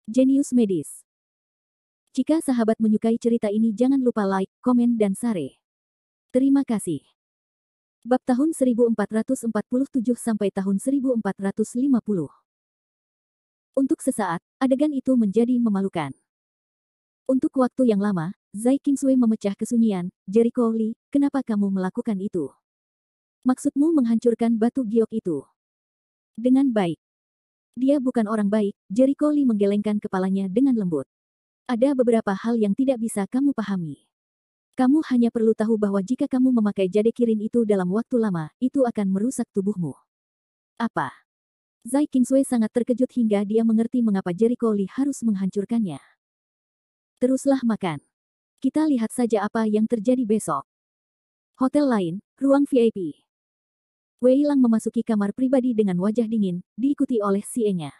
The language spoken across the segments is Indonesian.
Jenius Medis. Jika sahabat menyukai cerita ini jangan lupa like, komen dan share. Terima kasih. Bab tahun 1447 sampai tahun 1450. Untuk sesaat, adegan itu menjadi memalukan. Untuk waktu yang lama, Zai Kingsway memecah kesunyian. Jericho Lee, kenapa kamu melakukan itu? Maksudmu menghancurkan batu giok itu? Dengan baik. Dia bukan orang baik, Jericho Lee menggelengkan kepalanya dengan lembut. Ada beberapa hal yang tidak bisa kamu pahami. Kamu hanya perlu tahu bahwa jika kamu memakai jade kirin itu dalam waktu lama, itu akan merusak tubuhmu. Apa? Zai Kingsway sangat terkejut hingga dia mengerti mengapa Jericho Lee harus menghancurkannya. Teruslah makan. Kita lihat saja apa yang terjadi besok. Hotel lain, ruang VIP. Wei Lang memasuki kamar pribadi dengan wajah dingin, diikuti oleh Xie-nya.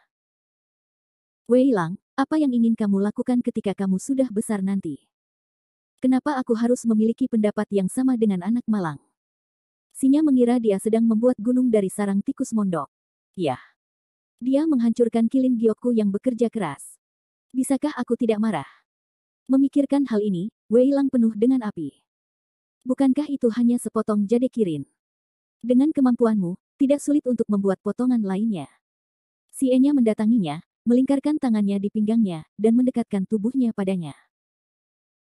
Wei Lang, apa yang ingin kamu lakukan ketika kamu sudah besar nanti? Kenapa aku harus memiliki pendapat yang sama dengan anak malang? Xie-nya mengira dia sedang membuat gunung dari sarang tikus mondok. Yah. Dia menghancurkan kilin giokku yang bekerja keras. Bisakah aku tidak marah? Memikirkan hal ini, Wei Lang penuh dengan api. Bukankah itu hanya sepotong jade kirin? Dengan kemampuanmu, tidak sulit untuk membuat potongan lainnya. Xie-nya mendatanginya, melingkarkan tangannya di pinggangnya, dan mendekatkan tubuhnya padanya.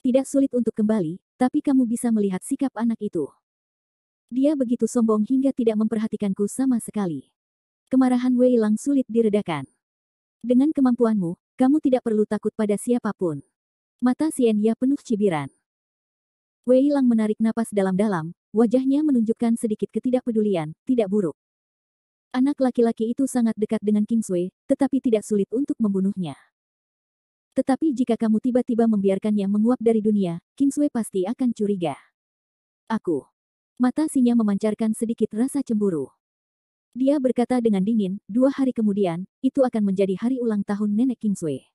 Tidak sulit untuk kembali, tapi kamu bisa melihat sikap anak itu. Dia begitu sombong hingga tidak memperhatikanku sama sekali. Kemarahan Wei Lang sulit diredakan. Dengan kemampuanmu, kamu tidak perlu takut pada siapapun. Mata Xie-nya penuh cibiran. Wei Lang menarik napas dalam-dalam, wajahnya menunjukkan sedikit ketidakpedulian, tidak buruk. Anak laki-laki itu sangat dekat dengan Kingsway, tetapi tidak sulit untuk membunuhnya. Tetapi jika kamu tiba-tiba membiarkannya menguap dari dunia, Kingsway pasti akan curiga. Aku. Mata Xie-nya memancarkan sedikit rasa cemburu. Dia berkata dengan dingin, 2 hari kemudian, itu akan menjadi hari ulang tahun nenek Kingsway.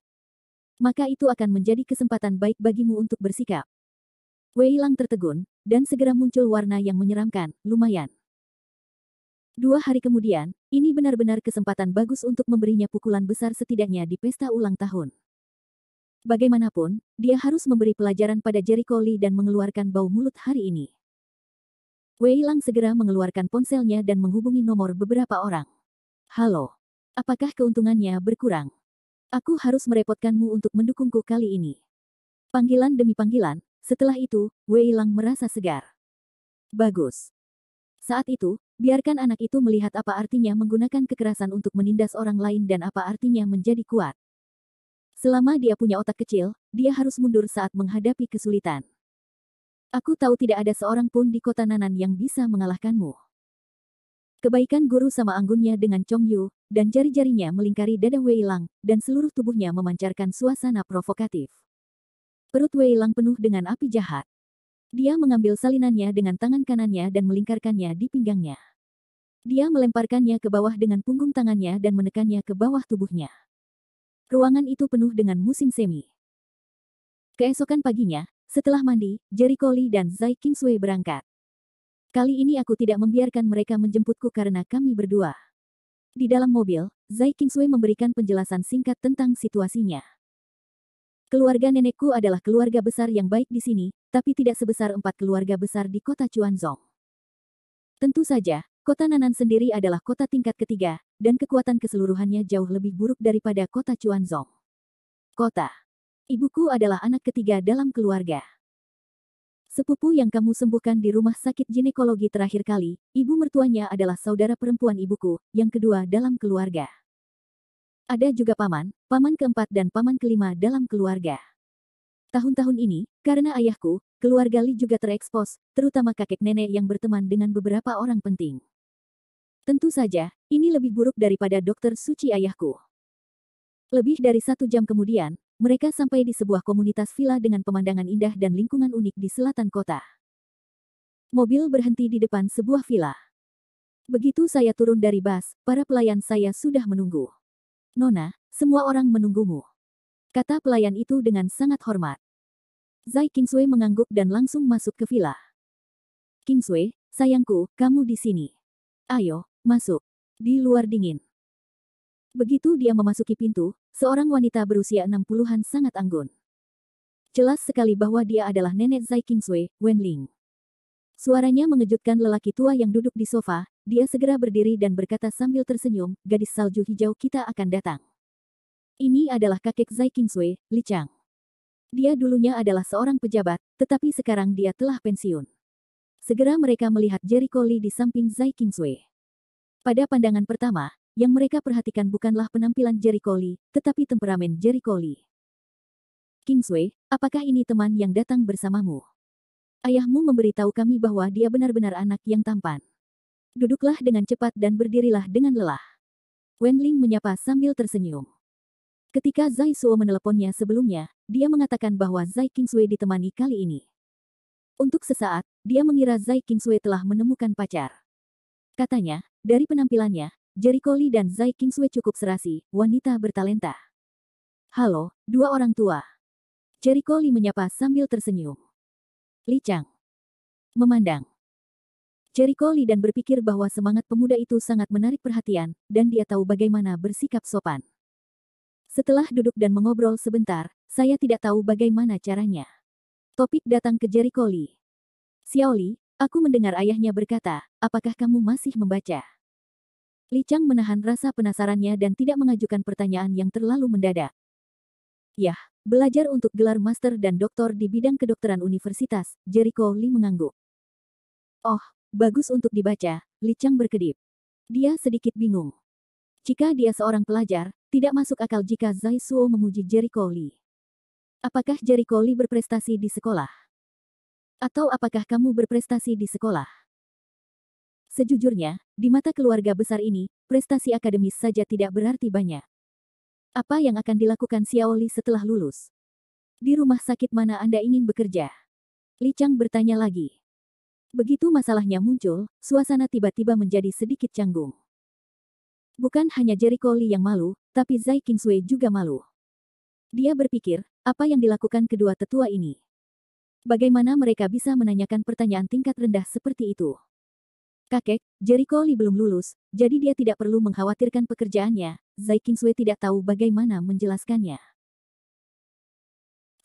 Maka itu akan menjadi kesempatan baik bagimu untuk bersikap. Wei Lang tertegun, dan segera muncul warna yang menyeramkan, lumayan. 2 hari kemudian, ini benar-benar kesempatan bagus untuk memberinya pukulan besar setidaknya di pesta ulang tahun. Bagaimanapun, dia harus memberi pelajaran pada Jericho Lee dan mengeluarkan bau mulut hari ini. Wei Lang segera mengeluarkan ponselnya dan menghubungi nomor beberapa orang. Halo. Apakah keuntungannya berkurang? Aku harus merepotkanmu untuk mendukungku kali ini. Panggilan demi panggilan. Setelah itu, Wei Lang merasa segar. Bagus. Saat itu, biarkan anak itu melihat apa artinya menggunakan kekerasan untuk menindas orang lain dan apa artinya menjadi kuat. Selama dia punya otak kecil, dia harus mundur saat menghadapi kesulitan. Aku tahu tidak ada seorang pun di kota Nanan yang bisa mengalahkanmu. Kebaikan guru sama anggunnya dengan Chong Yu, dan jari-jarinya melingkari dada Wei Lang, dan seluruh tubuhnya memancarkan suasana provokatif. Perut Wei Lang penuh dengan api jahat. Dia mengambil salinannya dengan tangan kanannya dan melingkarkannya di pinggangnya. Dia melemparkannya ke bawah dengan punggung tangannya dan menekannya ke bawah tubuhnya. Ruangan itu penuh dengan musim semi. Keesokan paginya, setelah mandi, Jericho Lee dan Zai Kingsway berangkat. Kali ini aku tidak membiarkan mereka menjemputku karena kami berdua. Di dalam mobil, Zai Kingsway memberikan penjelasan singkat tentang situasinya. Keluarga nenekku adalah keluarga besar yang baik di sini, tapi tidak sebesar 4 keluarga besar di kota Chuanzong. Tentu saja, kota Nanan sendiri adalah kota tingkat ketiga, dan kekuatan keseluruhannya jauh lebih buruk daripada kota Chuanzong. Kota. Ibuku adalah anak ketiga dalam keluarga. Sepupu yang kamu sembuhkan di rumah sakit ginekologi terakhir kali, ibu mertuanya adalah saudara perempuan ibuku, yang kedua dalam keluarga. Ada juga paman, paman keempat dan paman kelima dalam keluarga. Tahun-tahun ini, karena ayahku, keluarga Li juga terekspos, terutama kakek nenek yang berteman dengan beberapa orang penting. Tentu saja, ini lebih buruk daripada dokter suci ayahku. Lebih dari 1 jam kemudian, mereka sampai di sebuah komunitas villa dengan pemandangan indah dan lingkungan unik di selatan kota. Mobil berhenti di depan sebuah villa. Begitu saya turun dari bus, para pelayan saya sudah menunggu. Nona, semua orang menunggumu. Kata pelayan itu dengan sangat hormat. Zai Kingsway mengangguk dan langsung masuk ke villa. Kingsway, sayangku, kamu di sini. Ayo, masuk. Di luar dingin. Begitu dia memasuki pintu, seorang wanita berusia 60-an sangat anggun. Jelas sekali bahwa dia adalah nenek Zai Qingsui, Wenling. Suaranya mengejutkan lelaki tua yang duduk di sofa, dia segera berdiri dan berkata sambil tersenyum, gadis salju hijau kita akan datang. Ini adalah kakek Zai Qingsui, Li Chang. Dia dulunya adalah seorang pejabat, tetapi sekarang dia telah pensiun. Segera mereka melihat Jericho Lee di samping Zai Qingsui. Pada pandangan pertama, yang mereka perhatikan bukanlah penampilan Jericho Lee, tetapi temperamen Jericho Lee. Qingsui, apakah ini teman yang datang bersamamu? Ayahmu memberitahu kami bahwa dia benar-benar anak yang tampan. Duduklah dengan cepat dan berdirilah dengan lelah. Wenling menyapa sambil tersenyum. Ketika Zai Suo meneleponnya sebelumnya, dia mengatakan bahwa Zai Qingsui ditemani kali ini. Untuk sesaat, dia mengira Zai Qingsui telah menemukan pacar. Katanya, dari penampilannya, Jericho Lee dan Zai Qingsui cukup serasi, wanita bertalenta. Halo, dua orang tua. Jericho Lee menyapa sambil tersenyum. Li Chang memandang Jericho Lee dan berpikir bahwa semangat pemuda itu sangat menarik perhatian, dan dia tahu bagaimana bersikap sopan. Setelah duduk dan mengobrol sebentar, saya tidak tahu bagaimana caranya. Topik datang ke Jericho Lee. Xiao Li, aku mendengar ayahnya berkata, apakah kamu masih membaca? Li Chang menahan rasa penasarannya dan tidak mengajukan pertanyaan yang terlalu mendadak. Yah, belajar untuk gelar master dan doktor di bidang kedokteran universitas, Jericho Lee mengangguk. Oh, bagus untuk dibaca, Li Chang berkedip. Dia sedikit bingung. Jika dia seorang pelajar, tidak masuk akal jika Zai Suo memuji Jericho Lee. Apakah Jericho Lee berprestasi di sekolah? Atau apakah kamu berprestasi di sekolah? Sejujurnya, di mata keluarga besar ini, prestasi akademis saja tidak berarti banyak. Apa yang akan dilakukan Xiao Li setelah lulus? Di rumah sakit mana Anda ingin bekerja? Li Chang bertanya lagi. Begitu masalahnya muncul, suasana tiba-tiba menjadi sedikit canggung. Bukan hanya Jericho Lee yang malu, tapi Zai Qingsui juga malu. Dia berpikir, apa yang dilakukan kedua tetua ini? Bagaimana mereka bisa menanyakan pertanyaan tingkat rendah seperti itu? Kakek, Jericho Lee belum lulus, jadi dia tidak perlu mengkhawatirkan pekerjaannya. Zai Qingsui tidak tahu bagaimana menjelaskannya.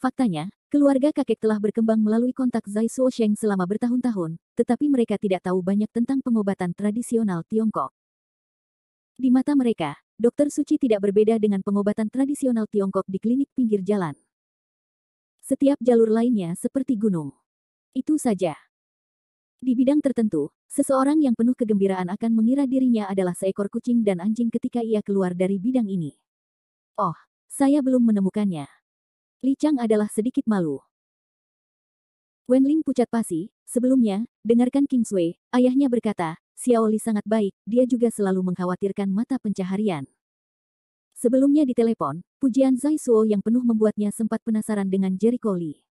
Faktanya, keluarga kakek telah berkembang melalui kontak Zai Suo Sheng selama bertahun-tahun, tetapi mereka tidak tahu banyak tentang pengobatan tradisional Tiongkok. Di mata mereka, dokter suci tidak berbeda dengan pengobatan tradisional Tiongkok di klinik pinggir jalan. Setiap jalur lainnya seperti gunung. Itu saja. Di bidang tertentu, seseorang yang penuh kegembiraan akan mengira dirinya adalah seekor kucing dan anjing ketika ia keluar dari bidang ini. Oh, saya belum menemukannya. Li Chang adalah sedikit malu. Wenling pucat pasi, sebelumnya, dengarkan Qingsui, ayahnya berkata, Xiao Li sangat baik, dia juga selalu mengkhawatirkan mata pencaharian. Sebelumnya di telepon, pujian Zai Suo yang penuh membuatnya sempat penasaran dengan Jericho Lee.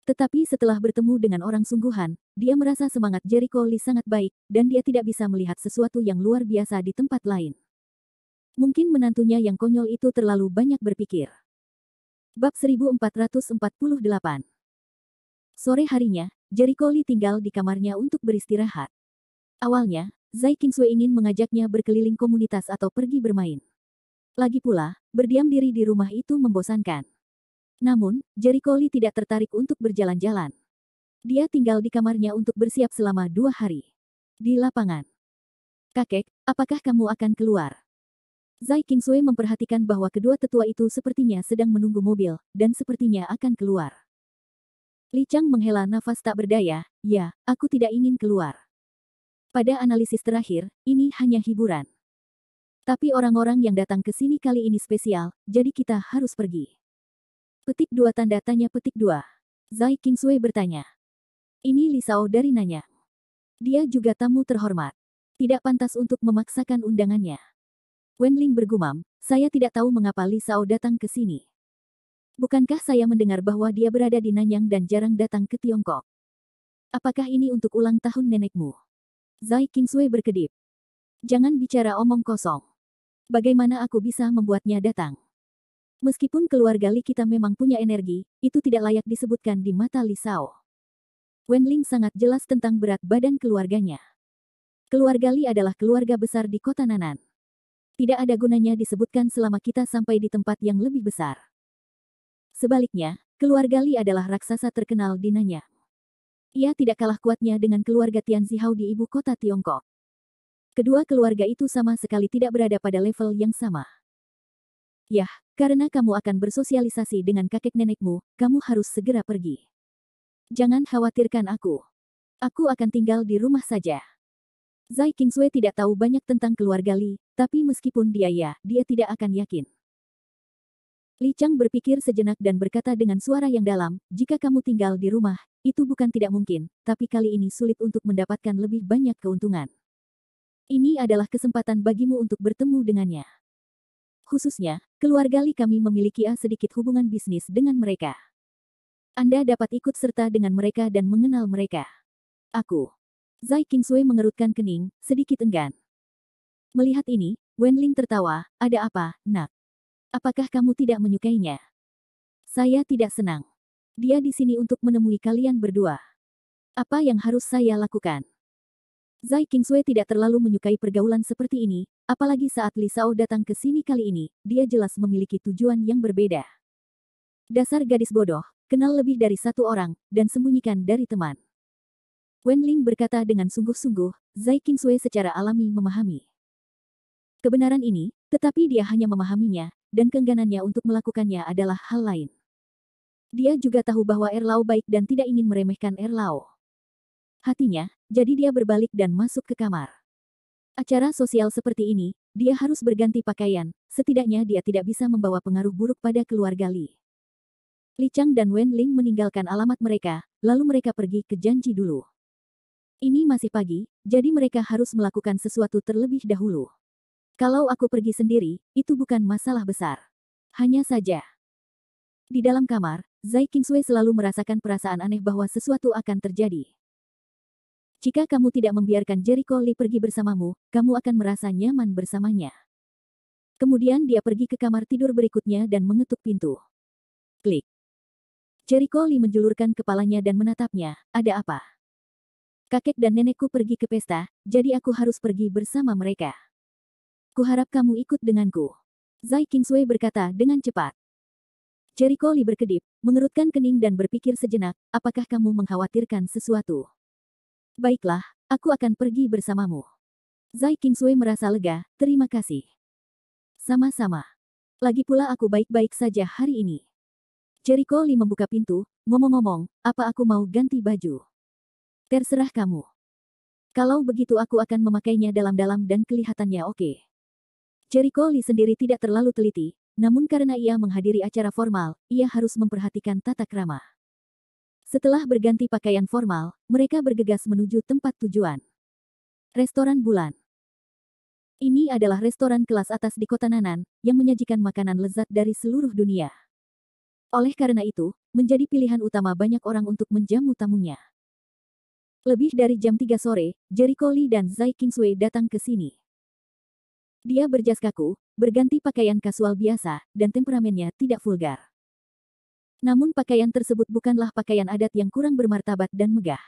Tetapi setelah bertemu dengan orang sungguhan, dia merasa semangat Jericho Lee sangat baik, dan dia tidak bisa melihat sesuatu yang luar biasa di tempat lain. Mungkin menantunya yang konyol itu terlalu banyak berpikir. Bab 1448. Sore harinya, Jericho Lee tinggal di kamarnya untuk beristirahat. Awalnya, Zai Qingsui ingin mengajaknya berkeliling komunitas atau pergi bermain. Lagi pula, berdiam diri di rumah itu membosankan. Namun, Jericho Lee tidak tertarik untuk berjalan-jalan. Dia tinggal di kamarnya untuk bersiap selama 2 hari. Di lapangan. Kakek, apakah kamu akan keluar? Zai Qingsui memperhatikan bahwa kedua tetua itu sepertinya sedang menunggu mobil, dan sepertinya akan keluar. Li Chang menghela nafas tak berdaya, ya, aku tidak ingin keluar. Pada analisis terakhir, ini hanya hiburan. Tapi orang-orang yang datang ke sini kali ini spesial, jadi kita harus pergi. Petik 2 tanda tanya petik 2. Zai Qingsui bertanya. Ini Li Shao dari Nanyang. Dia juga tamu terhormat. Tidak pantas untuk memaksakan undangannya. Wenling bergumam, saya tidak tahu mengapa Li Shao datang ke sini. Bukankah saya mendengar bahwa dia berada di Nanyang dan jarang datang ke Tiongkok? Apakah ini untuk ulang tahun nenekmu? Zai Qingsui berkedip. Jangan bicara omong kosong. Bagaimana aku bisa membuatnya datang? Meskipun keluarga Li kita memang punya energi, itu tidak layak disebutkan di mata Li Shao. Wenling sangat jelas tentang berat badan keluarganya. Keluarga Li adalah keluarga besar di kota Nanan. Tidak ada gunanya disebutkan selama kita sampai di tempat yang lebih besar. Sebaliknya, keluarga Li adalah raksasa terkenal di Nanyang. Ia tidak kalah kuatnya dengan keluarga Tian Zihao di ibu kota Tiongkok. Kedua keluarga itu sama sekali tidak berada pada level yang sama. Yah, karena kamu akan bersosialisasi dengan kakek nenekmu, kamu harus segera pergi. Jangan khawatirkan aku. Aku akan tinggal di rumah saja. Zai Qingsui tidak tahu banyak tentang keluarga Li, tapi meskipun dia tidak akan yakin. Li Chang berpikir sejenak dan berkata dengan suara yang dalam, jika kamu tinggal di rumah, itu bukan tidak mungkin, tapi kali ini sulit untuk mendapatkan lebih banyak keuntungan. Ini adalah kesempatan bagimu untuk bertemu dengannya. Khususnya, keluarga Li kami memiliki sedikit hubungan bisnis dengan mereka. Anda dapat ikut serta dengan mereka dan mengenal mereka. Aku. Zai Qingsui mengerutkan kening, sedikit enggan. Melihat ini, Wenling tertawa, ada apa, nak? Apakah kamu tidak menyukainya? Saya tidak senang. Dia di sini untuk menemui kalian berdua. Apa yang harus saya lakukan? Zai Qingsui tidak terlalu menyukai pergaulan seperti ini, apalagi saat Li Shao datang ke sini kali ini, dia jelas memiliki tujuan yang berbeda. Dasar gadis bodoh, kenal lebih dari satu orang, dan sembunyikan dari teman. Wenling berkata dengan sungguh-sungguh, Zai Qingsui secara alami memahami kebenaran ini, tetapi dia hanya memahaminya, dan keengganannya untuk melakukannya adalah hal lain. Dia juga tahu bahwa Erlao baik dan tidak ingin meremehkan Erlao. Hatinya, jadi dia berbalik dan masuk ke kamar. Acara sosial seperti ini, dia harus berganti pakaian, setidaknya dia tidak bisa membawa pengaruh buruk pada keluarga Li. Li Chang dan Wenling meninggalkan alamat mereka, lalu mereka pergi ke Janji dulu. Ini masih pagi, jadi mereka harus melakukan sesuatu terlebih dahulu. Kalau aku pergi sendiri, itu bukan masalah besar. Hanya saja. Di dalam kamar, Zai Qingsui selalu merasakan perasaan aneh bahwa sesuatu akan terjadi. Jika kamu tidak membiarkan Jericho Li pergi bersamamu, kamu akan merasa nyaman bersamanya. Kemudian dia pergi ke kamar tidur berikutnya dan mengetuk pintu. Klik. Jericho Li menjulurkan kepalanya dan menatapnya, ada apa? Kakek dan nenekku pergi ke pesta, jadi aku harus pergi bersama mereka. Kuharap kamu ikut denganku. Zai Qingsui berkata dengan cepat. Jericho Li berkedip, mengerutkan kening dan berpikir sejenak, apakah kamu mengkhawatirkan sesuatu? Baiklah, aku akan pergi bersamamu. Zai Qingsui merasa lega, terima kasih. Sama-sama. Lagi pula aku baik-baik saja hari ini. Jericho Li membuka pintu, ngomong-ngomong, apa aku mau ganti baju? Terserah kamu. Kalau begitu aku akan memakainya dalam-dalam dan kelihatannya oke. Jericho Li sendiri tidak terlalu teliti, namun karena ia menghadiri acara formal, ia harus memperhatikan tata krama. Setelah berganti pakaian formal, mereka bergegas menuju tempat tujuan. Restoran Bulan. Ini adalah restoran kelas atas di kota Nanan, yang menyajikan makanan lezat dari seluruh dunia. Oleh karena itu, menjadi pilihan utama banyak orang untuk menjamu tamunya. Lebih dari jam 3 sore, Jericho Li dan Zai Qingsui datang ke sini. Dia berjas kaku, berganti pakaian kasual biasa, dan temperamennya tidak vulgar. Namun pakaian tersebut bukanlah pakaian adat yang kurang bermartabat dan megah.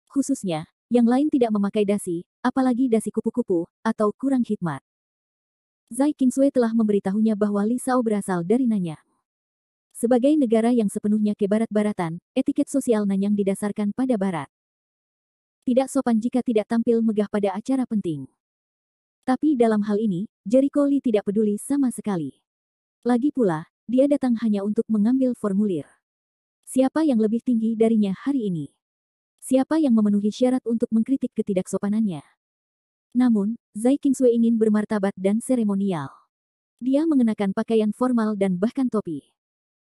Khususnya, yang lain tidak memakai dasi, apalagi dasi kupu-kupu, atau kurang hikmat. Zai Qingsui telah memberitahunya bahwa Li Shao berasal dari Nanyang. Sebagai negara yang sepenuhnya ke barat-baratan, etiket sosial Nanyang didasarkan pada barat. Tidak sopan jika tidak tampil megah pada acara penting. Tapi dalam hal ini, Jericho Li tidak peduli sama sekali. Lagi pula, dia datang hanya untuk mengambil formulir. Siapa yang lebih tinggi darinya hari ini? Siapa yang memenuhi syarat untuk mengkritik ketidaksopanannya? Namun, Zai Qingsui ingin bermartabat dan seremonial. Dia mengenakan pakaian formal dan bahkan topi.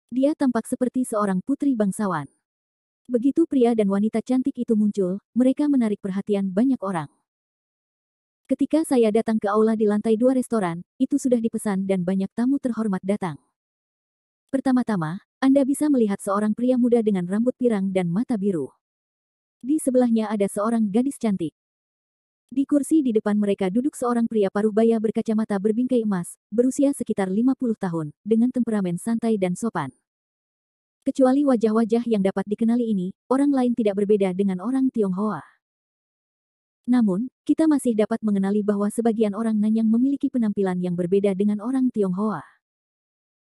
Dia tampak seperti seorang putri bangsawan. Begitu pria dan wanita cantik itu muncul, mereka menarik perhatian banyak orang. Ketika saya datang ke aula di lantai 2 restoran, itu sudah dipesan dan banyak tamu terhormat datang. Pertama-tama, Anda bisa melihat seorang pria muda dengan rambut pirang dan mata biru. Di sebelahnya ada seorang gadis cantik. Di kursi di depan mereka duduk seorang pria paruh baya berkacamata berbingkai emas, berusia sekitar 50 tahun, dengan temperamen santai dan sopan. Kecuali wajah-wajah yang dapat dikenali ini, orang lain tidak berbeda dengan orang Tionghoa. Namun, kita masih dapat mengenali bahwa sebagian orang Nanyang memiliki penampilan yang berbeda dengan orang Tionghoa.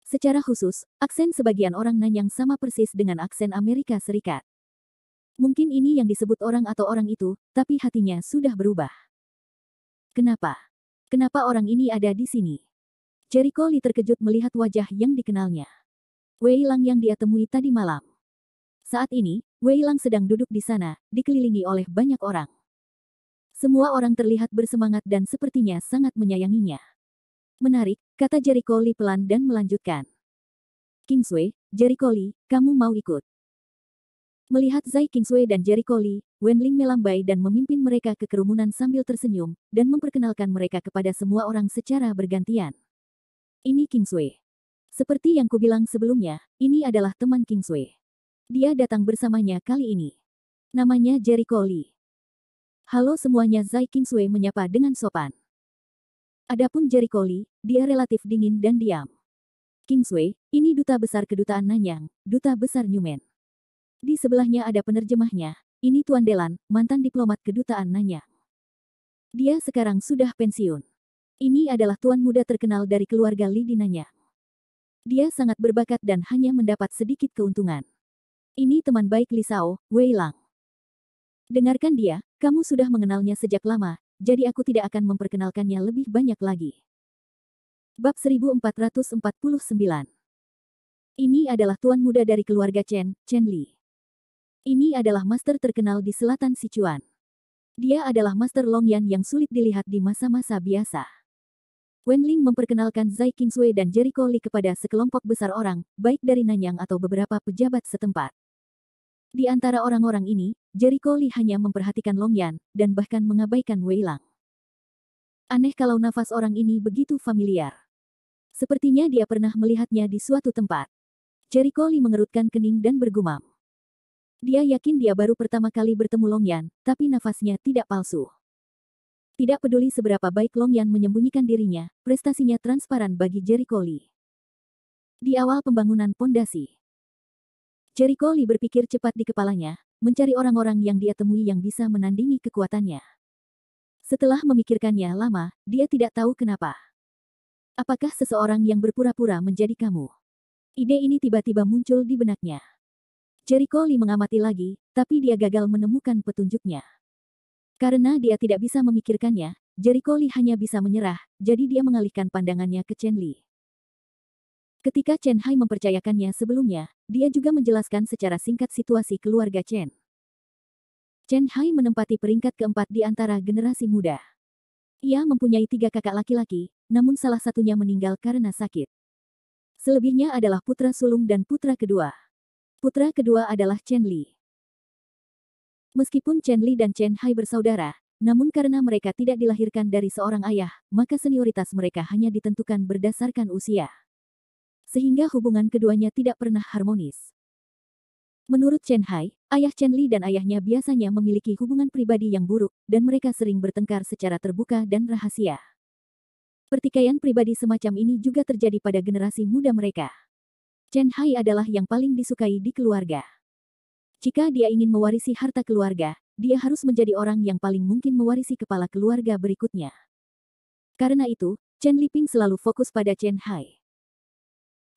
Secara khusus, aksen sebagian orang Nanyang sama persis dengan aksen Amerika Serikat. Mungkin ini yang disebut orang atau orang itu, tapi hatinya sudah berubah. Kenapa? Kenapa orang ini ada di sini? Jericho Lee terkejut melihat wajah yang dikenalnya. Wei Lang yang dia temui tadi malam. Saat ini, Wei Lang sedang duduk di sana, dikelilingi oleh banyak orang. Semua orang terlihat bersemangat dan sepertinya sangat menyayanginya. Menarik, kata Jericho Lee pelan dan melanjutkan. Kingsway, Jericho Lee, kamu mau ikut? Melihat Zai Kingsway dan Jericho Lee, Wenling melambai dan memimpin mereka ke kerumunan sambil tersenyum, dan memperkenalkan mereka kepada semua orang secara bergantian. Ini Kingsway. Seperti yang kubilang sebelumnya, ini adalah teman Kingsway. Dia datang bersamanya kali ini. Namanya Jericho Lee. Halo semuanya, Zai Kingsway menyapa dengan sopan. Adapun Jericho Lee, dia relatif dingin dan diam. Kingsway, ini duta besar kedutaan Nanyang, duta besar Newman. Di sebelahnya ada penerjemahnya, ini Tuan Delan, mantan diplomat kedutaan Nanyang. Dia sekarang sudah pensiun. Ini adalah tuan muda terkenal dari keluarga Lee di Nanyang. Dia sangat berbakat dan hanya mendapat sedikit keuntungan. Ini teman baik Li Sao, Wei Lang. Dengarkan dia, kamu sudah mengenalnya sejak lama, jadi aku tidak akan memperkenalkannya lebih banyak lagi. Bab 1449. Ini adalah tuan muda dari keluarga Chen, Chen Li. Ini adalah master terkenal di selatan Sichuan. Dia adalah master Longyan yang sulit dilihat di masa-masa biasa. Wenling memperkenalkan Zai Kingsway dan Jericho Lee kepada sekelompok besar orang, baik dari Nanyang atau beberapa pejabat setempat. Di antara orang-orang ini, Jericho Lee hanya memperhatikan Longyan, dan bahkan mengabaikan Wei Lang. Aneh kalau nafas orang ini begitu familiar. Sepertinya dia pernah melihatnya di suatu tempat. Jericho Lee mengerutkan kening dan bergumam. Dia yakin dia baru pertama kali bertemu Longyan, tapi nafasnya tidak palsu. Tidak peduli seberapa baik Longyan menyembunyikan dirinya, prestasinya transparan bagi Jericho Lee. Di awal pembangunan pondasi, Jericho Lee berpikir cepat di kepalanya, mencari orang-orang yang dia temui yang bisa menandingi kekuatannya. Setelah memikirkannya lama, dia tidak tahu kenapa. Apakah seseorang yang berpura-pura menjadi kamu? Ide ini tiba-tiba muncul di benaknya. Jericho Lee mengamati lagi, tapi dia gagal menemukan petunjuknya. Karena dia tidak bisa memikirkannya, Jericho Lee hanya bisa menyerah, jadi dia mengalihkan pandangannya ke Chen Li. Ketika Chen Hai mempercayakannya sebelumnya, dia juga menjelaskan secara singkat situasi keluarga Chen. Chen Hai menempati peringkat keempat di antara generasi muda. Ia mempunyai 3 kakak laki-laki, namun salah satunya meninggal karena sakit. Selebihnya adalah putra sulung dan putra kedua. Putra kedua adalah Chen Li. Meskipun Chen Li dan Chen Hai bersaudara, namun karena mereka tidak dilahirkan dari seorang ayah, maka senioritas mereka hanya ditentukan berdasarkan usia. Sehingga hubungan keduanya tidak pernah harmonis. Menurut Chen Hai, ayah Chen Li dan ayahnya biasanya memiliki hubungan pribadi yang buruk, dan mereka sering bertengkar secara terbuka dan rahasia. Pertikaian pribadi semacam ini juga terjadi pada generasi muda mereka. Chen Hai adalah yang paling disukai di keluarga. Jika dia ingin mewarisi harta keluarga, dia harus menjadi orang yang paling mungkin mewarisi kepala keluarga berikutnya. Karena itu, Chen Liping selalu fokus pada Chen Hai.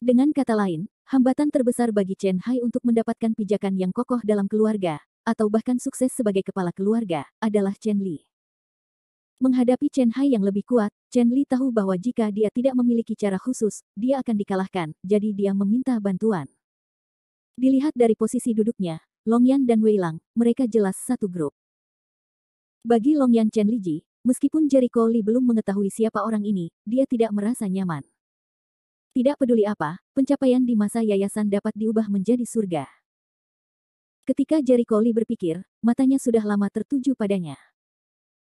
Dengan kata lain, hambatan terbesar bagi Chen Hai untuk mendapatkan pijakan yang kokoh dalam keluarga, atau bahkan sukses sebagai kepala keluarga, adalah Chen Li. Menghadapi Chen Hai yang lebih kuat, Chen Li tahu bahwa jika dia tidak memiliki cara khusus, dia akan dikalahkan, jadi dia meminta bantuan. Dilihat dari posisi duduknya, Longyan dan Wei Lang, mereka jelas satu grup. Bagi Longyan Chen Liji, meskipun Jericho Lee belum mengetahui siapa orang ini, dia tidak merasa nyaman. Tidak peduli apa, pencapaian di masa yayasan dapat diubah menjadi surga. Ketika Jericho Lee berpikir, matanya sudah lama tertuju padanya.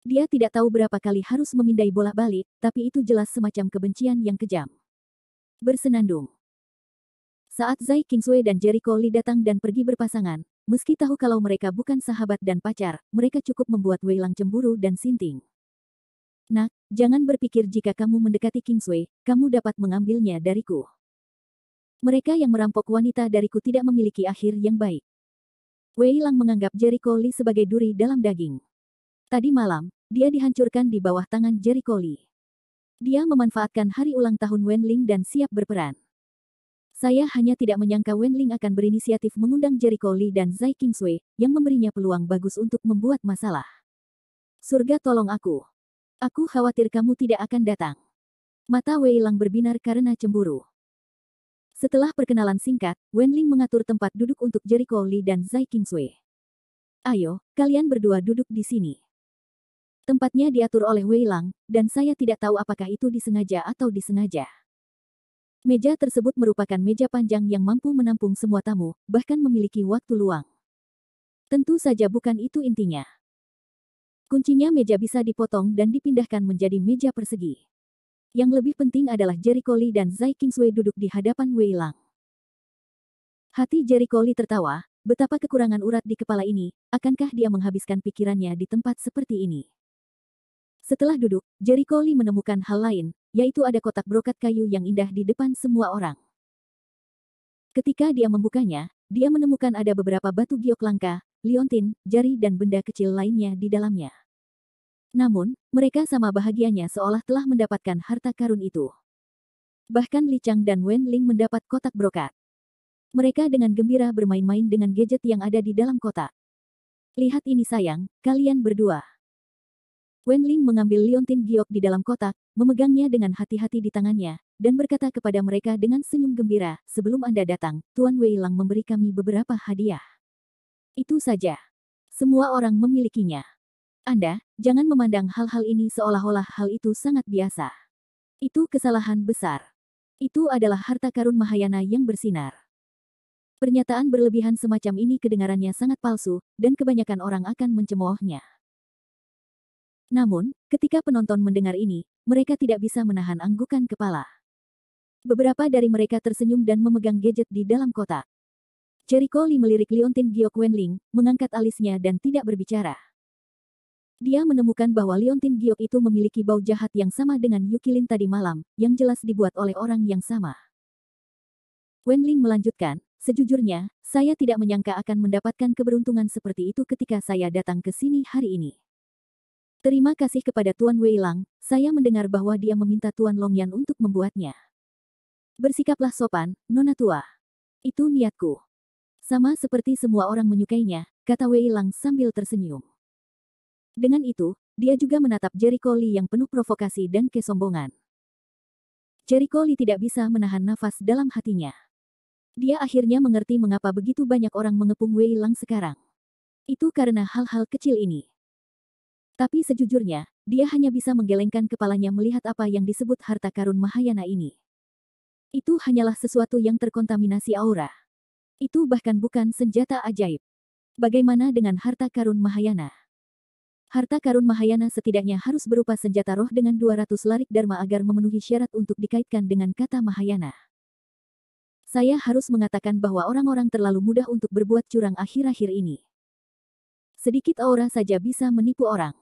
Dia tidak tahu berapa kali harus memindai bolak-balik, tapi itu jelas semacam kebencian yang kejam. Bersenandung. Saat Zai Kingsway dan Jericho Lee datang dan pergi berpasangan, meski tahu kalau mereka bukan sahabat dan pacar, mereka cukup membuat Wei Lang cemburu dan sinting. Nak, jangan berpikir jika kamu mendekati Kingsway, kamu dapat mengambilnya dariku. Mereka yang merampok wanita dariku tidak memiliki akhir yang baik. Wei Lang menganggap Jericho Lee sebagai duri dalam daging. Tadi malam, dia dihancurkan di bawah tangan Jericho Lee. Dia memanfaatkan hari ulang tahun Wenling dan siap berperan. Saya hanya tidak menyangka Wenling akan berinisiatif mengundang Jericho Lee dan Zai Kingsway, yang memberinya peluang bagus untuk membuat masalah. Surga tolong aku. Aku khawatir kamu tidak akan datang. Mata Wei Lang berbinar karena cemburu. Setelah perkenalan singkat, Wenling mengatur tempat duduk untuk Jericho Lee dan Zai Kingsway. Ayo, kalian berdua duduk di sini. Tempatnya diatur oleh Wei Lang, dan saya tidak tahu apakah itu disengaja atau disengaja. Meja tersebut merupakan meja panjang yang mampu menampung semua tamu, bahkan memiliki waktu luang. Tentu saja bukan itu intinya. Kuncinya meja bisa dipotong dan dipindahkan menjadi meja persegi. Yang lebih penting adalah Jericho Lee dan Zai Kingsway duduk di hadapan Wei Lang. Hati Jericho Lee tertawa, betapa kekurangan urat di kepala ini, akankah dia menghabiskan pikirannya di tempat seperti ini? Setelah duduk, Jericho Lee menemukan hal lain, yaitu ada kotak brokat kayu yang indah di depan semua orang. Ketika dia membukanya, dia menemukan ada beberapa batu giok langka, liontin, jari dan benda kecil lainnya di dalamnya. Namun, mereka sama bahagianya seolah telah mendapatkan harta karun itu. Bahkan Li Chang dan Wen Ling mendapat kotak brokat. Mereka dengan gembira bermain-main dengan gadget yang ada di dalam kotak. Lihat ini sayang, kalian berdua. Wen Ling mengambil liontin giok di dalam kotak, memegangnya dengan hati-hati di tangannya, dan berkata kepada mereka dengan senyum gembira, sebelum Anda datang, Tuan Wei Lang memberi kami beberapa hadiah. Itu saja. Semua orang memilikinya. Anda, jangan memandang hal-hal ini seolah-olah hal itu sangat biasa. Itu kesalahan besar. Itu adalah harta karun Mahayana yang bersinar. Pernyataan berlebihan semacam ini kedengarannya sangat palsu, dan kebanyakan orang akan mencemoohnya. Namun, ketika penonton mendengar ini, mereka tidak bisa menahan anggukan kepala. Beberapa dari mereka tersenyum dan memegang gadget di dalam kotak. Jericho Lee melirik liontin giok Wenling, mengangkat alisnya dan tidak berbicara. Dia menemukan bahwa liontin giok itu memiliki bau jahat yang sama dengan Yukilin tadi malam, yang jelas dibuat oleh orang yang sama. Wenling melanjutkan, sejujurnya, saya tidak menyangka akan mendapatkan keberuntungan seperti itu ketika saya datang ke sini hari ini. Terima kasih kepada Tuan Wei Lang, saya mendengar bahwa dia meminta Tuan Longyan untuk membuatnya. Bersikaplah sopan, Nona tua. Itu niatku. Sama seperti semua orang menyukainya, kata Wei Lang sambil tersenyum. Dengan itu, dia juga menatap Jericho Lee yang penuh provokasi dan kesombongan. Jericho Lee tidak bisa menahan nafas dalam hatinya. Dia akhirnya mengerti mengapa begitu banyak orang mengepung Wei Lang sekarang. Itu karena hal-hal kecil ini. Tapi sejujurnya, dia hanya bisa menggelengkan kepalanya melihat apa yang disebut harta karun Mahayana ini. Itu hanyalah sesuatu yang terkontaminasi aura. Itu bahkan bukan senjata ajaib. Bagaimana dengan harta karun Mahayana? Harta karun Mahayana setidaknya harus berupa senjata roh dengan 200 larik dharma agar memenuhi syarat untuk dikaitkan dengan kata Mahayana. Saya harus mengatakan bahwa orang-orang terlalu mudah untuk berbuat curang akhir-akhir ini. Sedikit aura saja bisa menipu orang.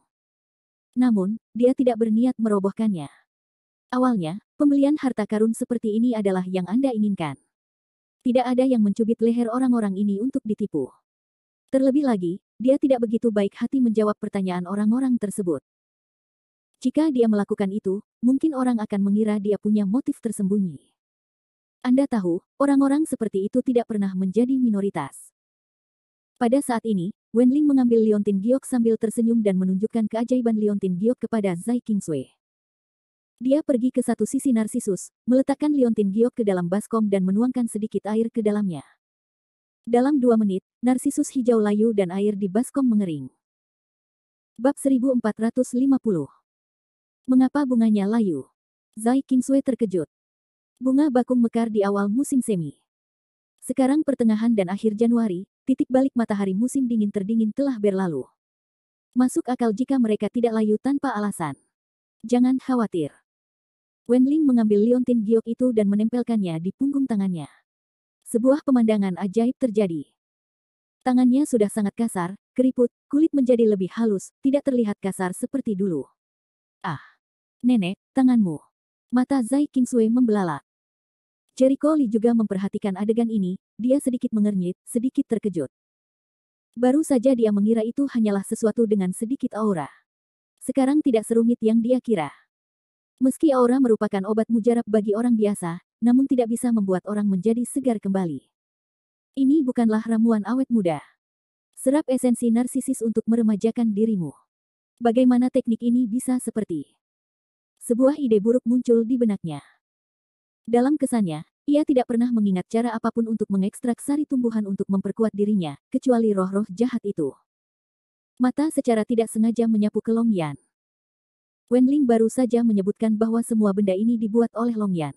Namun, dia tidak berniat merobohkannya. Awalnya, pembelian harta karun seperti ini adalah yang Anda inginkan. Tidak ada yang mencubit leher orang-orang ini untuk ditipu. Terlebih lagi, dia tidak begitu baik hati menjawab pertanyaan orang-orang tersebut. Jika dia melakukan itu, mungkin orang akan mengira dia punya motif tersembunyi. Anda tahu, orang-orang seperti itu tidak pernah menjadi minoritas. Pada saat ini, Wenling mengambil liontin giok sambil tersenyum dan menunjukkan keajaiban liontin giok kepada Zai Kingsway. Dia pergi ke satu sisi Narsisus, meletakkan liontin giok ke dalam baskom dan menuangkan sedikit air ke dalamnya. Dalam 2 menit, Narsisus hijau layu dan air di baskom mengering. Bab 1450. Mengapa bunganya layu? Zai Kingsway terkejut. Bunga bakung mekar di awal musim semi. Sekarang pertengahan dan akhir Januari, titik balik matahari musim dingin terdingin telah berlalu. Masuk akal jika mereka tidak layu tanpa alasan. Jangan khawatir. Wenling mengambil liontin giok itu dan menempelkannya di punggung tangannya. Sebuah pemandangan ajaib terjadi. Tangannya sudah sangat kasar, keriput, kulit menjadi lebih halus, tidak terlihat kasar seperti dulu. Ah! Nenek, tanganmu. Mata Zai Kingsway membelalak. Jericho Lee juga memperhatikan adegan ini, dia sedikit mengernyit, sedikit terkejut. Baru saja dia mengira itu hanyalah sesuatu dengan sedikit aura. Sekarang tidak serumit yang dia kira. Meski aura merupakan obat mujarab bagi orang biasa, namun tidak bisa membuat orang menjadi segar kembali. Ini bukanlah ramuan awet muda. Serap esensi narsisis untuk meremajakan dirimu. Bagaimana teknik ini bisa seperti sebuah ide buruk muncul di benaknya. Dalam kesannya, ia tidak pernah mengingat cara apapun untuk mengekstrak sari tumbuhan untuk memperkuat dirinya, kecuali roh-roh jahat itu. Mata secara tidak sengaja menyapu ke Long Yan. Wenling baru saja menyebutkan bahwa semua benda ini dibuat oleh Long Yan.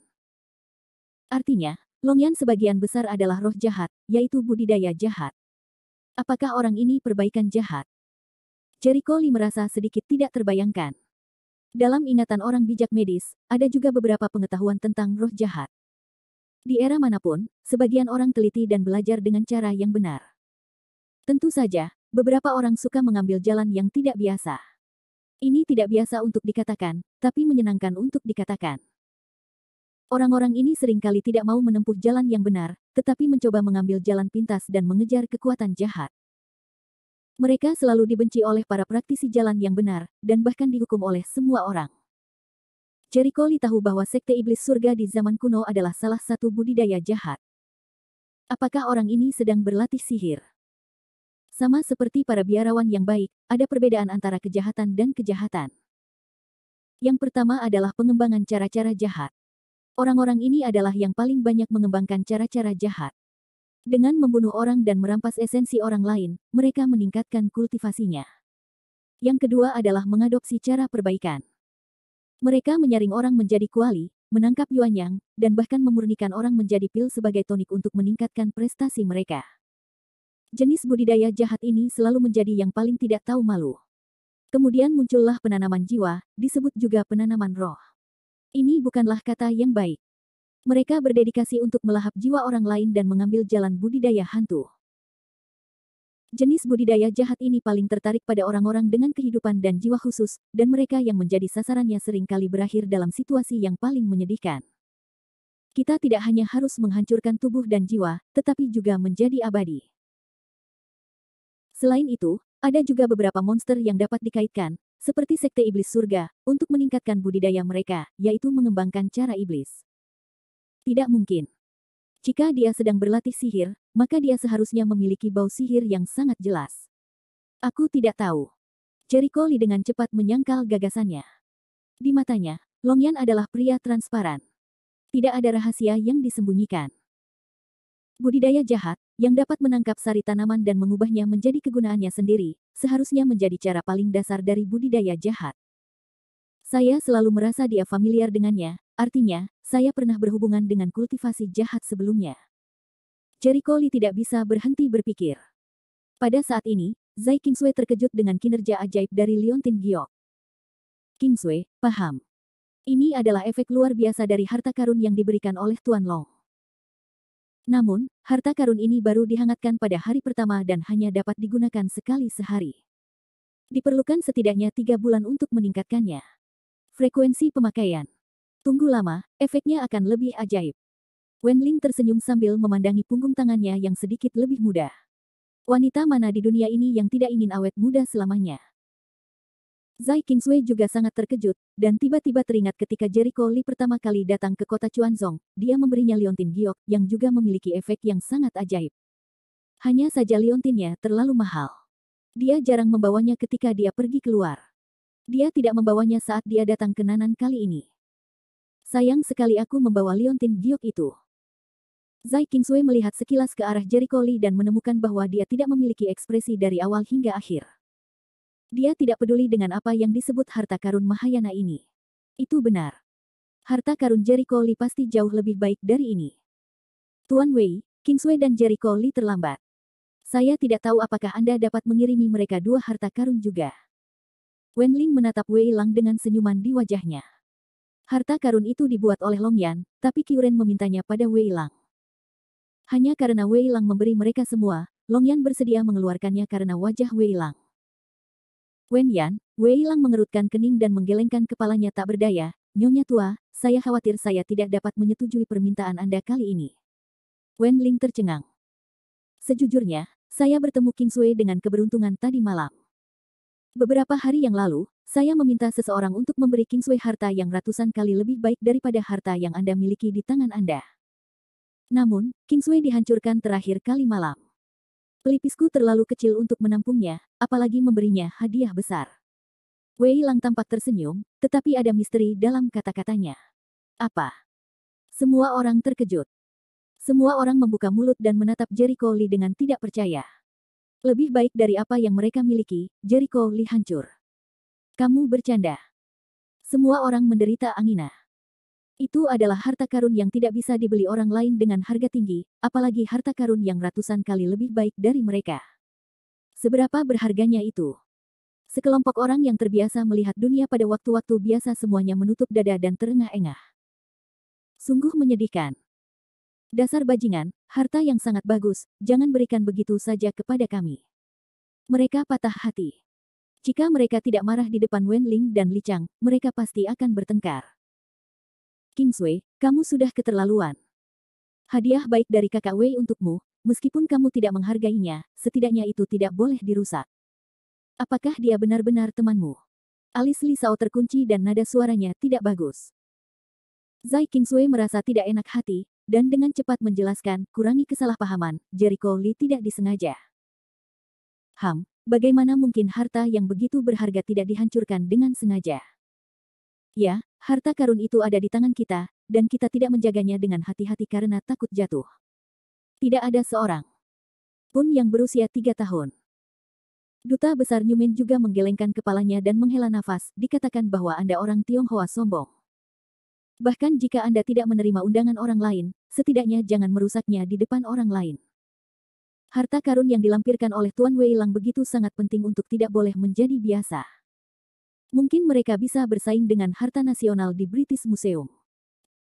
Artinya, Long Yan sebagian besar adalah roh jahat, yaitu budidaya jahat. Apakah orang ini perbaikan jahat? Jericho Lee merasa sedikit tidak terbayangkan. Dalam ingatan orang bijak medis, ada juga beberapa pengetahuan tentang roh jahat. Di era manapun, sebagian orang teliti dan belajar dengan cara yang benar. Tentu saja, beberapa orang suka mengambil jalan yang tidak biasa. Ini tidak biasa untuk dikatakan, tapi menyenangkan untuk dikatakan. Orang-orang ini seringkali tidak mau menempuh jalan yang benar, tetapi mencoba mengambil jalan pintas dan mengejar kekuatan jahat. Mereka selalu dibenci oleh para praktisi jalan yang benar, dan bahkan dihukum oleh semua orang. Jericho Lee tahu bahwa sekte iblis surga di zaman kuno adalah salah satu budidaya jahat. Apakah orang ini sedang berlatih sihir? Sama seperti para biarawan yang baik, ada perbedaan antara kejahatan dan kejahatan. Yang pertama adalah pengembangan cara-cara jahat. Orang-orang ini adalah yang paling banyak mengembangkan cara-cara jahat. Dengan membunuh orang dan merampas esensi orang lain, mereka meningkatkan kultivasinya. Yang kedua adalah mengadopsi cara perbaikan. Mereka menyaring orang menjadi kuali, menangkap yuanyang, dan bahkan memurnikan orang menjadi pil sebagai tonik untuk meningkatkan prestasi mereka. Jenis budidaya jahat ini selalu menjadi yang paling tidak tahu malu. Kemudian muncullah penanaman jiwa, disebut juga penanaman roh. Ini bukanlah kata yang baik. Mereka berdedikasi untuk melahap jiwa orang lain dan mengambil jalan budidaya hantu. Jenis budidaya jahat ini paling tertarik pada orang-orang dengan kehidupan dan jiwa khusus, dan mereka yang menjadi sasarannya seringkali berakhir dalam situasi yang paling menyedihkan. Kita tidak hanya harus menghancurkan tubuh dan jiwa, tetapi juga menjadi abadi. Selain itu, ada juga beberapa monster yang dapat dikaitkan, seperti sekte iblis surga, untuk meningkatkan budidaya mereka, yaitu mengembangkan cara iblis. Tidak mungkin. Jika dia sedang berlatih sihir, maka dia seharusnya memiliki bau sihir yang sangat jelas. Aku tidak tahu. Jericho Lee dengan cepat menyangkal gagasannya. Di matanya, Long Yan adalah pria transparan. Tidak ada rahasia yang disembunyikan. Budidaya jahat, yang dapat menangkap sari tanaman dan mengubahnya menjadi kegunaannya sendiri, seharusnya menjadi cara paling dasar dari budidaya jahat. Saya selalu merasa dia familiar dengannya, artinya, saya pernah berhubungan dengan kultivasi jahat sebelumnya. Jericho Lee tidak bisa berhenti berpikir. Pada saat ini, Zai Kingsway terkejut dengan kinerja ajaib dari Liontin Giok. Kingsway, paham. Ini adalah efek luar biasa dari harta karun yang diberikan oleh Tuan Long. Namun, harta karun ini baru dihangatkan pada hari pertama dan hanya dapat digunakan sekali sehari. Diperlukan setidaknya 3 bulan untuk meningkatkannya. Frekuensi pemakaian. Tunggu lama, efeknya akan lebih ajaib. Wenling tersenyum sambil memandangi punggung tangannya yang sedikit lebih muda. Wanita mana di dunia ini yang tidak ingin awet muda selamanya? Zai Kingsway juga sangat terkejut, dan tiba-tiba teringat ketika Jericho Lee pertama kali datang ke kota Chuanzong, dia memberinya liontin giok, yang juga memiliki efek yang sangat ajaib. Hanya saja liontinnya terlalu mahal. Dia jarang membawanya ketika dia pergi keluar. Dia tidak membawanya saat dia datang ke Nanan kali ini. Sayang sekali aku membawa liontin giok itu. Zai Kingsway melihat sekilas ke arah Jericho Lee dan menemukan bahwa dia tidak memiliki ekspresi dari awal hingga akhir. Dia tidak peduli dengan apa yang disebut harta karun Mahayana ini. Itu benar. Harta karun Jericho Lee pasti jauh lebih baik dari ini. Tuan Wei, Kingsway dan Jericho Lee terlambat. Saya tidak tahu apakah Anda dapat mengirimi mereka 2 harta karun juga. Wenling menatap Wei Lang dengan senyuman di wajahnya. Harta karun itu dibuat oleh Long Yan, tapi Qiuren memintanya pada Wei Lang. Hanya karena Wei Lang memberi mereka semua, Long Yan bersedia mengeluarkannya karena wajah Wei Lang. Wen Yan, Wei Lang mengerutkan kening dan menggelengkan kepalanya tak berdaya. Nyonya tua, saya khawatir saya tidak dapat menyetujui permintaan Anda kali ini. Wenling tercengang. Sejujurnya, Saya bertemu King Sui dengan keberuntungan tadi malam. Beberapa hari yang lalu, saya meminta seseorang untuk memberi King Sui harta yang ratusan kali lebih baik daripada harta yang Anda miliki di tangan Anda. Namun, King Sui dihancurkan terakhir kali malam. Pelipisku terlalu kecil untuk menampungnya, apalagi memberinya hadiah besar. Wei Lang tampak tersenyum, tetapi ada misteri dalam kata-katanya. Apa? Semua orang terkejut. Semua orang membuka mulut dan menatap Jericho Lee dengan tidak percaya. Lebih baik dari apa yang mereka miliki, Jericho Lee hancur. Kamu bercanda. Semua orang menderita angina. Itu adalah harta karun yang tidak bisa dibeli orang lain dengan harga tinggi, apalagi harta karun yang ratusan kali lebih baik dari mereka. Seberapa berharganya itu? Sekelompok orang yang terbiasa melihat dunia pada waktu-waktu biasa semuanya menutup dada dan terengah-engah. Sungguh menyedihkan. Dasar bajingan, harta yang sangat bagus, jangan berikan begitu saja kepada kami. Mereka patah hati. Jika mereka tidak marah di depan Wen Ling dan Li Chang, mereka pasti akan bertengkar. King Sui, kamu sudah keterlaluan. Hadiah baik dari kakak Wei untukmu, meskipun kamu tidak menghargainya, setidaknya itu tidak boleh dirusak. Apakah dia benar-benar temanmu? Alis Li Sao terkunci dan nada suaranya tidak bagus. Zai King Sui merasa tidak enak hati, dan dengan cepat menjelaskan, kurangi kesalahpahaman, Jericho Lee tidak disengaja. Bagaimana mungkin harta yang begitu berharga tidak dihancurkan dengan sengaja? Ya, harta karun itu ada di tangan kita, dan kita tidak menjaganya dengan hati-hati karena takut jatuh. Tidak ada seorang pun yang berusia 3 tahun. Duta Besar Newman juga menggelengkan kepalanya dan menghela nafas, dikatakan bahwa Anda orang Tionghoa sombong. Bahkan jika Anda tidak menerima undangan orang lain, setidaknya jangan merusaknya di depan orang lain. Harta karun yang dilampirkan oleh Tuan Wei Lang begitu sangat penting untuk tidak boleh menjadi biasa. Mungkin mereka bisa bersaing dengan harta nasional di British Museum.